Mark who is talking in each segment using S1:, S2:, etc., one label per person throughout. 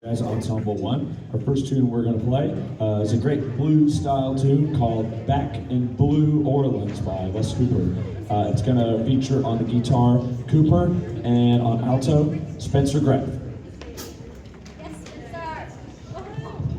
S1: As Ensemble 1. Our first tune we're going to play is a great blues style tune called Back in Blue Orleans by Les Cooper. It's going to feature on the guitar Cooper and on alto Spencer Graff.
S2: Yes, sir. Woohoo!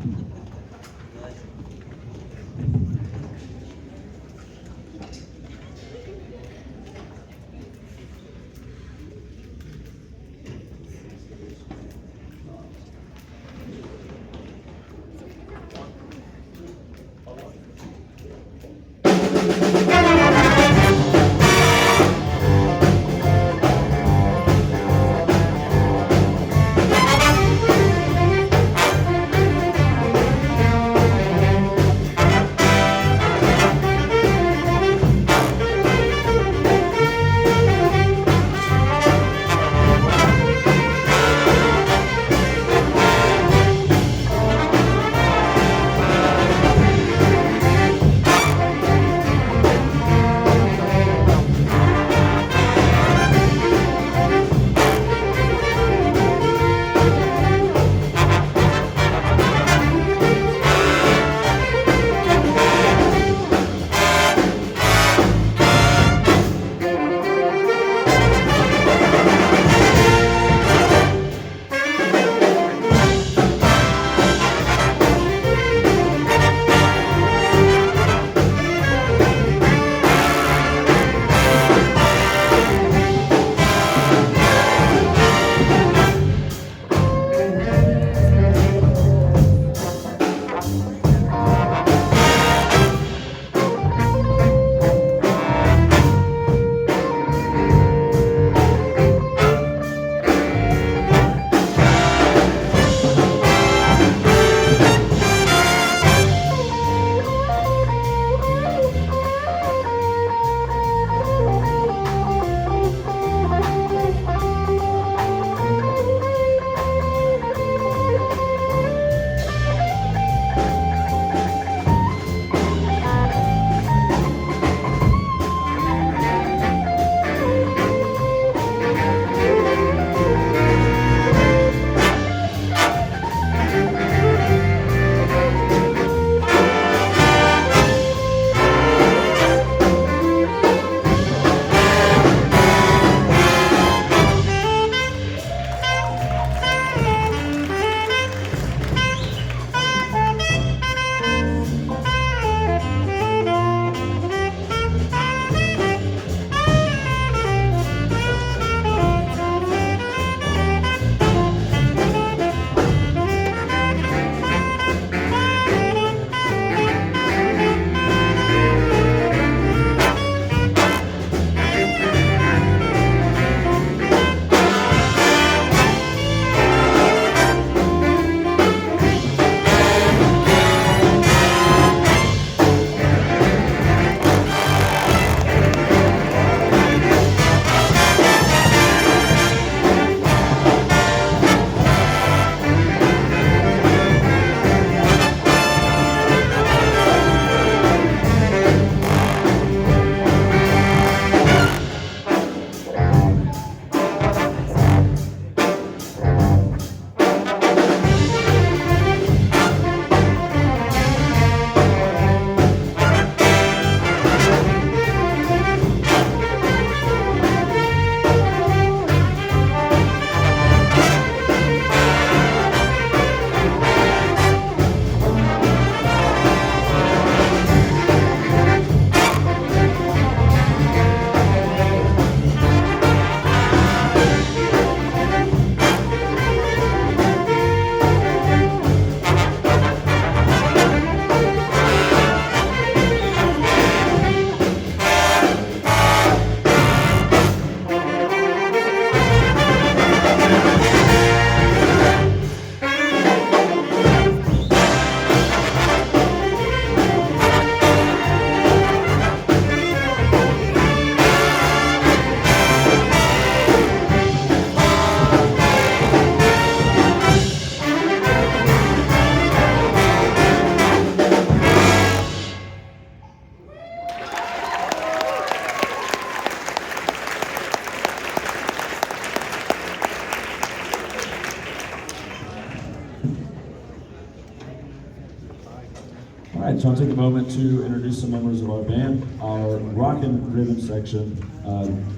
S1: All right, so I'll take a moment to introduce some members of our band, our rockin' rhythm section.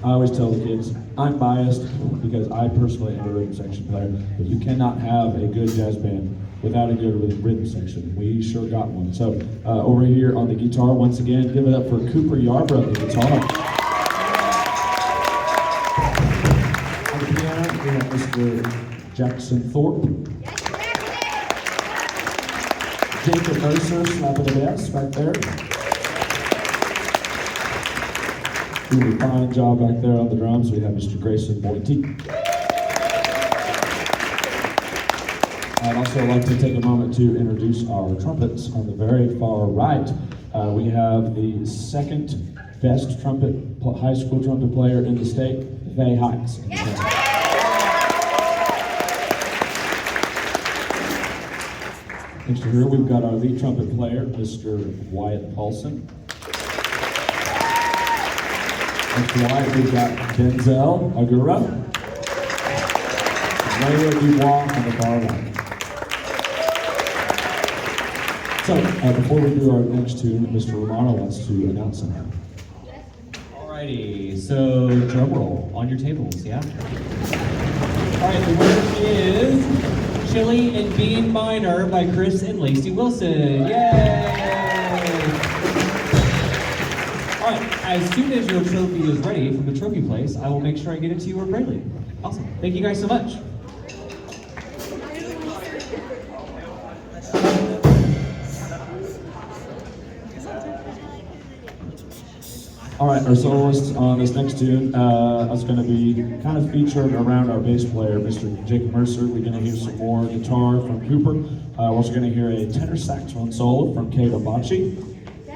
S1: I always tell the kids, I'm biased because I personally am a rhythm section player, but you cannot have a good jazz band without a good rhythm section. We sure got one. So over here on the guitar, once again, give it up for Cooper Yarbrough, the guitar. On the piano, we have Mr. Jackson Thorpe. Jacob Mercer, slapping the bass back there. Doing a fine job back there on the drums. We have Mr. Grayson Boynty. I'd also like to take a moment to introduce our trumpets on the very far right. We have the second best high school trumpet player in the state, Faye Heights. Next to her, we've got our lead trumpet player, Mr. Wyatt Paulson. Next to Wyatt, we've got Denzel Agura. Leia Dubois on the far right. So, before we do our next tune, Mr. Romano wants to announce something.
S3: Alrighty, so drum roll on your tables, yeah? Alright, the word is Chili and Bean Minor by Chris and Lacey Wilson. Yay! Alright, as soon as your trophy is ready from the trophy place, I will make sure I get it to you or Braley. Awesome. Thank you guys so much.
S1: All right, our soloist on this next tune is going to be kind of featured around our bass player, Mr. Jacob Mercer. We're going to hear some more guitar from Cooper. We're also going to hear a tenor saxophone solo from Kay Babachi.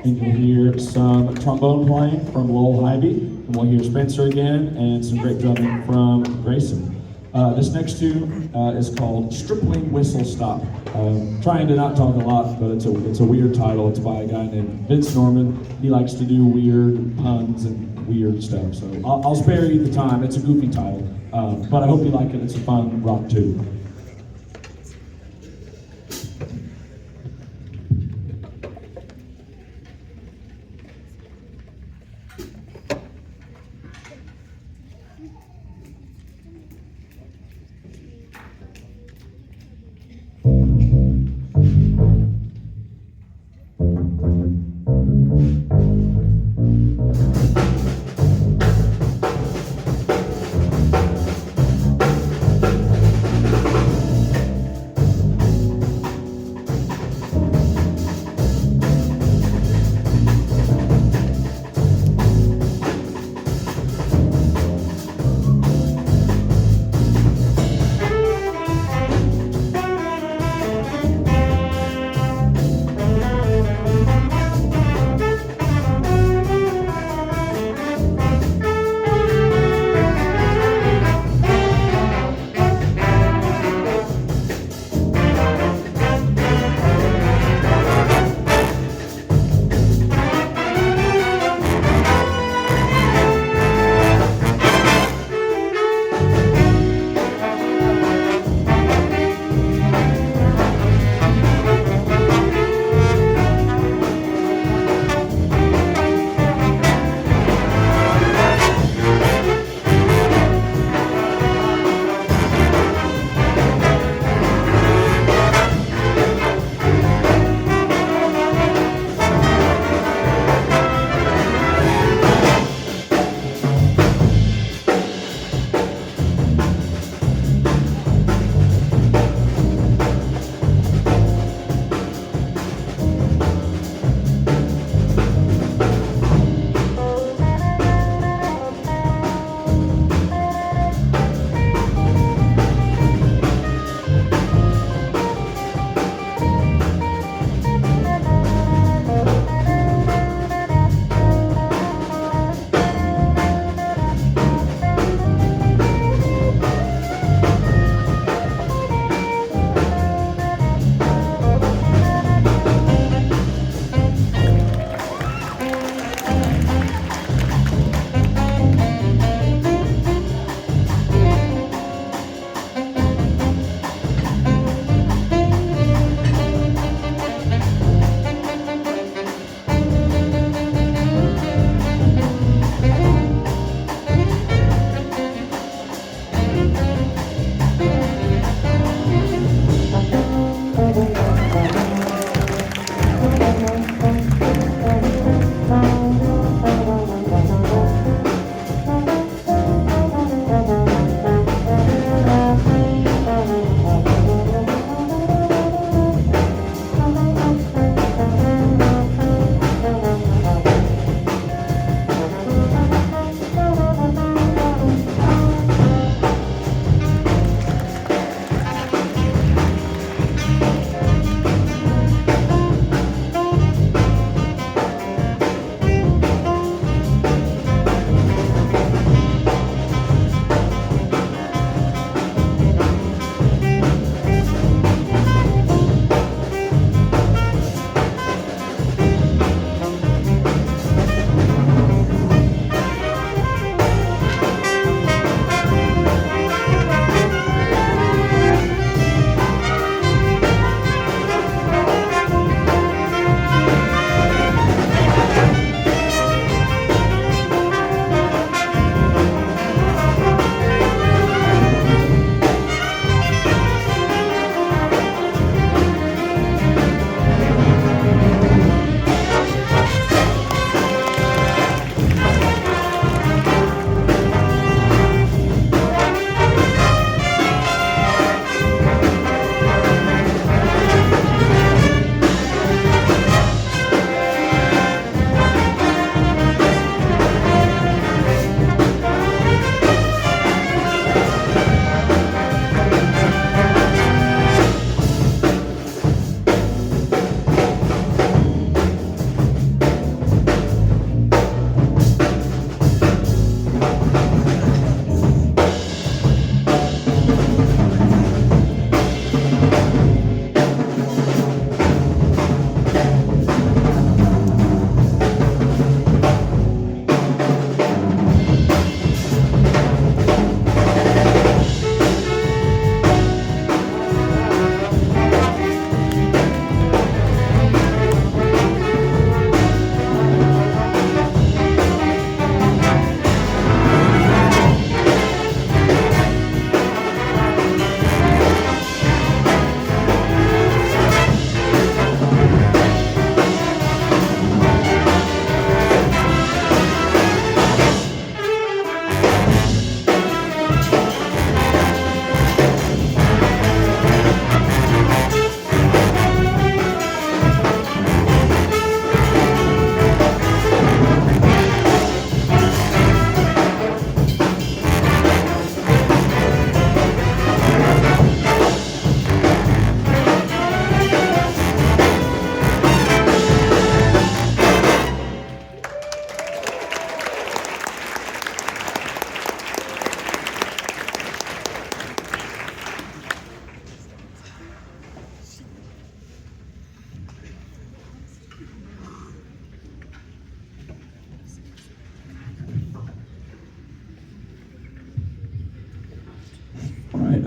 S1: And you'll hear some trombone playing from Lowell Hybe. And we'll hear Spencer again and some great drumming from Grayson. This next tune is called Stripling Whistle Stop. Trying to not talk a lot, but it's a weird title. It's by a guy named Vince Norman. He likes to do weird puns and weird stuff, so I'll spare you the time. It's a goofy title, but I hope you like it. It's a fun rock tune.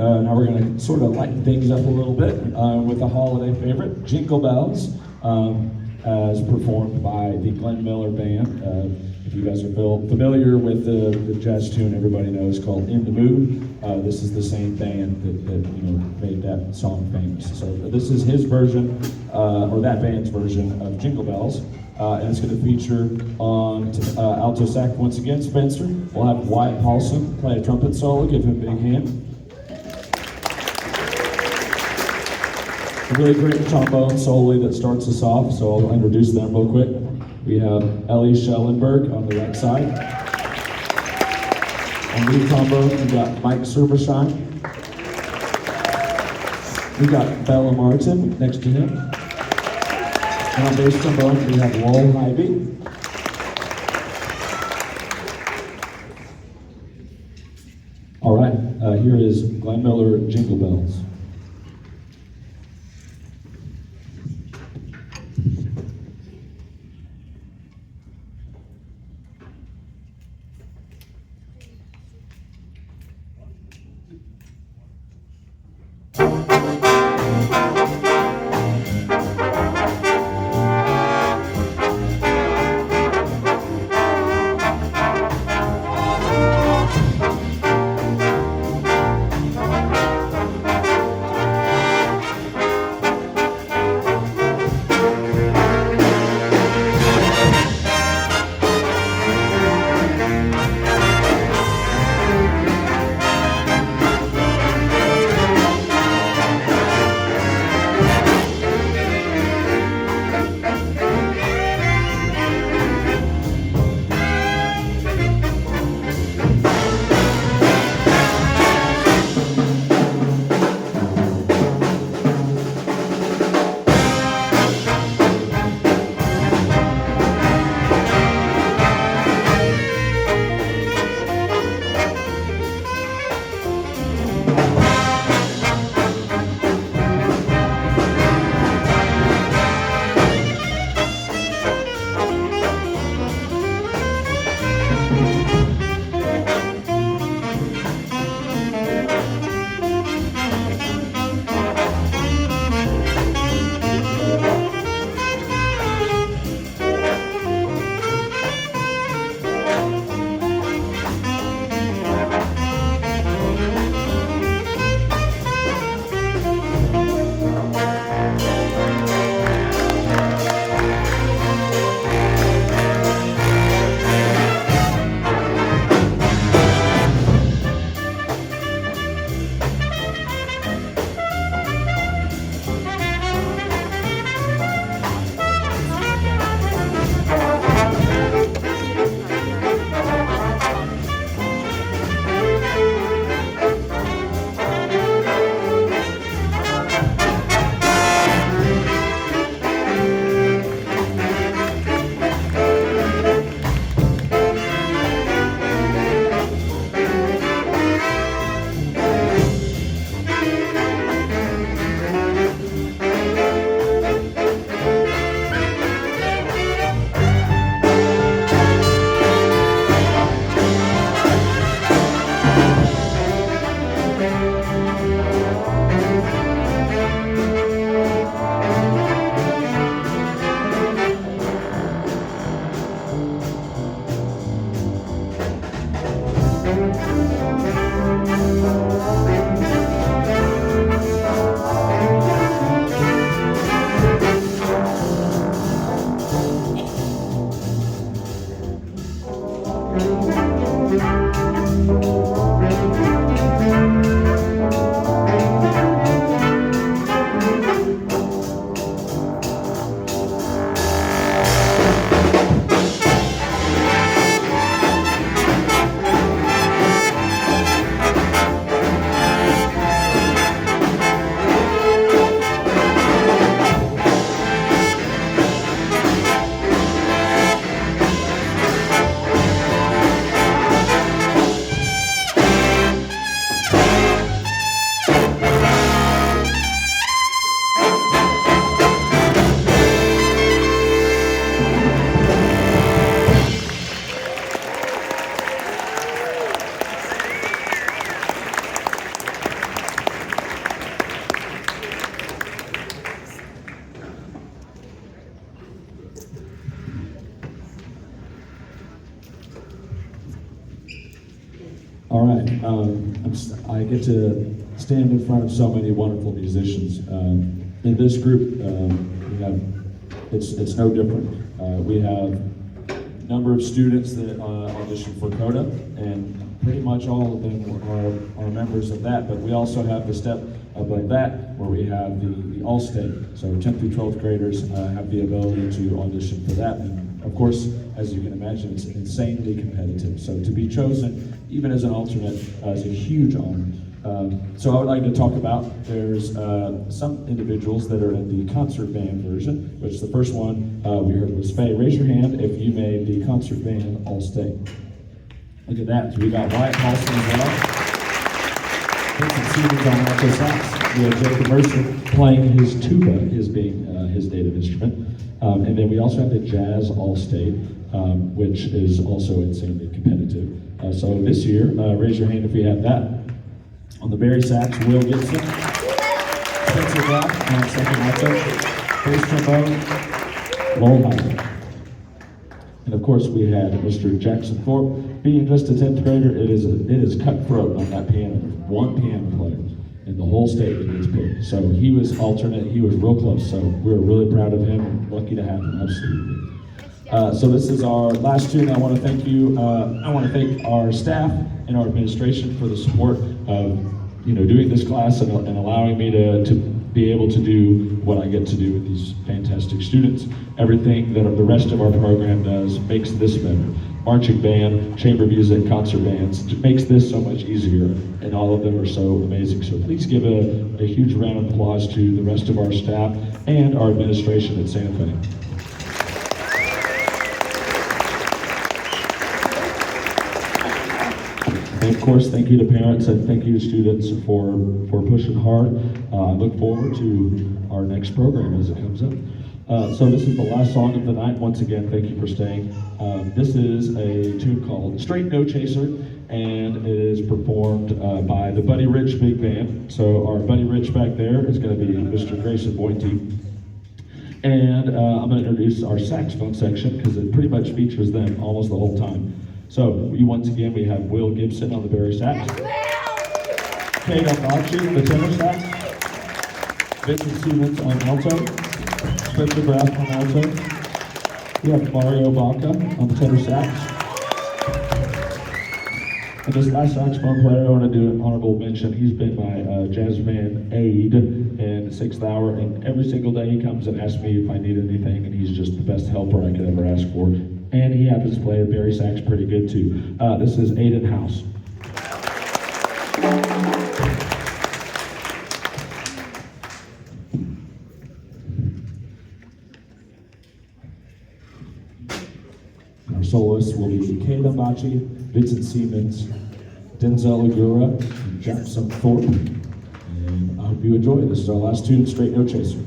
S1: now we're going to sort of lighten things up a little bit with a holiday favorite, Jingle Bells, as performed by the Glenn Miller Band. If you guys are familiar with the jazz tune everybody knows called In the Mood, this is the same band that made that song famous. So this is his version, or that band's version of Jingle Bells. And it's going to feature on alto sax once again, Spencer. We'll have Wyatt Paulson play a trumpet solo. Give him a big hand. A really great trombone solo that starts us off, so I'll introduce them real quick. We have Ellie Schellenberg on the right side. On lead trombone, we got Mike Serbershine. We got Bella Martin next to him. And on bass trombone, we have Lowell Hybe. All right, here is Glenn Miller, Jingle Bells. All right, I get to stand in front of so many wonderful musicians. In this group, we have, it's no different. We have a number of students that audition for CODA, and pretty much all of them are members of that, but we also have the step above that where we have the All-State. So 10th through 12th graders have the ability to audition for that. And of course, as you can imagine, it's insanely competitive. So to be chosen, even as an alternate, is a huge honor. So I would like to talk about, there's some individuals that are in the concert band version, which the first one we heard was Faye. Raise your hand if you made the concert band All-State. Look at that. So we got Wyatt Paulson as well. Vincent Stevens on alto sax. We have Jacob Mercer playing his tuba, his being his native instrument. And then we also have the Jazz All-State, which is also insanely competitive. So this year, raise your hand if we have that. On the Barry sax, Will Gibson. Spencer Brock on second alto. Bass trombone, Lowell Hyde. And of course, we had Mr. Jackson Thorpe. Being just a 10th grader, it is cutthroat on that piano. There's one piano player in the whole state that gets picked. So he was alternate, he was real close. So we're really proud of him and lucky to have him, absolutely. So this is our last tune. I want to thank you. I want to thank our staff and our administration for the support of doing this class and allowing me to be able to do what I get to do with these fantastic students. Everything that the rest of our program does makes this better. Marching band, chamber music, concert bands, it makes this so much easier, and all of them are so amazing. So please give a huge round of applause to the rest of our staff and our administration at Santa Fe. And of course, thank you to parents and thank you to students for pushing hard. I look forward to our next program as it comes up. So this is the last song of the night. Once again, thank you for staying. This is a tune called Straight No Chaser, and it is performed by the Buddy Rich Big Band. So our Buddy Rich back there is going to be Mr. Grayson Boynton. And I'm going to introduce our saxophone section because it pretty much features them almost the whole time. So once again, we have Will Gibson on the Barry sax, Kate Archie on the tenor sax, Vincent Stevens on alto, Spencer Graff on alto. We have Mario Baca on the tenor sax. And this last saxophone player, I want to do an honorable mention. He's been my jazz band aide in 6th hour, and every single day he comes and asks me if I need anything, and he's just the best helper I could ever ask for. And he happens to play the Barry sax pretty good too. This is Aiden House. Our soloists will be Kayla Machi, Vincent Siemens, Denzel Agura, and Jackson Thorpe. And I hope you enjoy. This is our last tune, Straight No Chaser.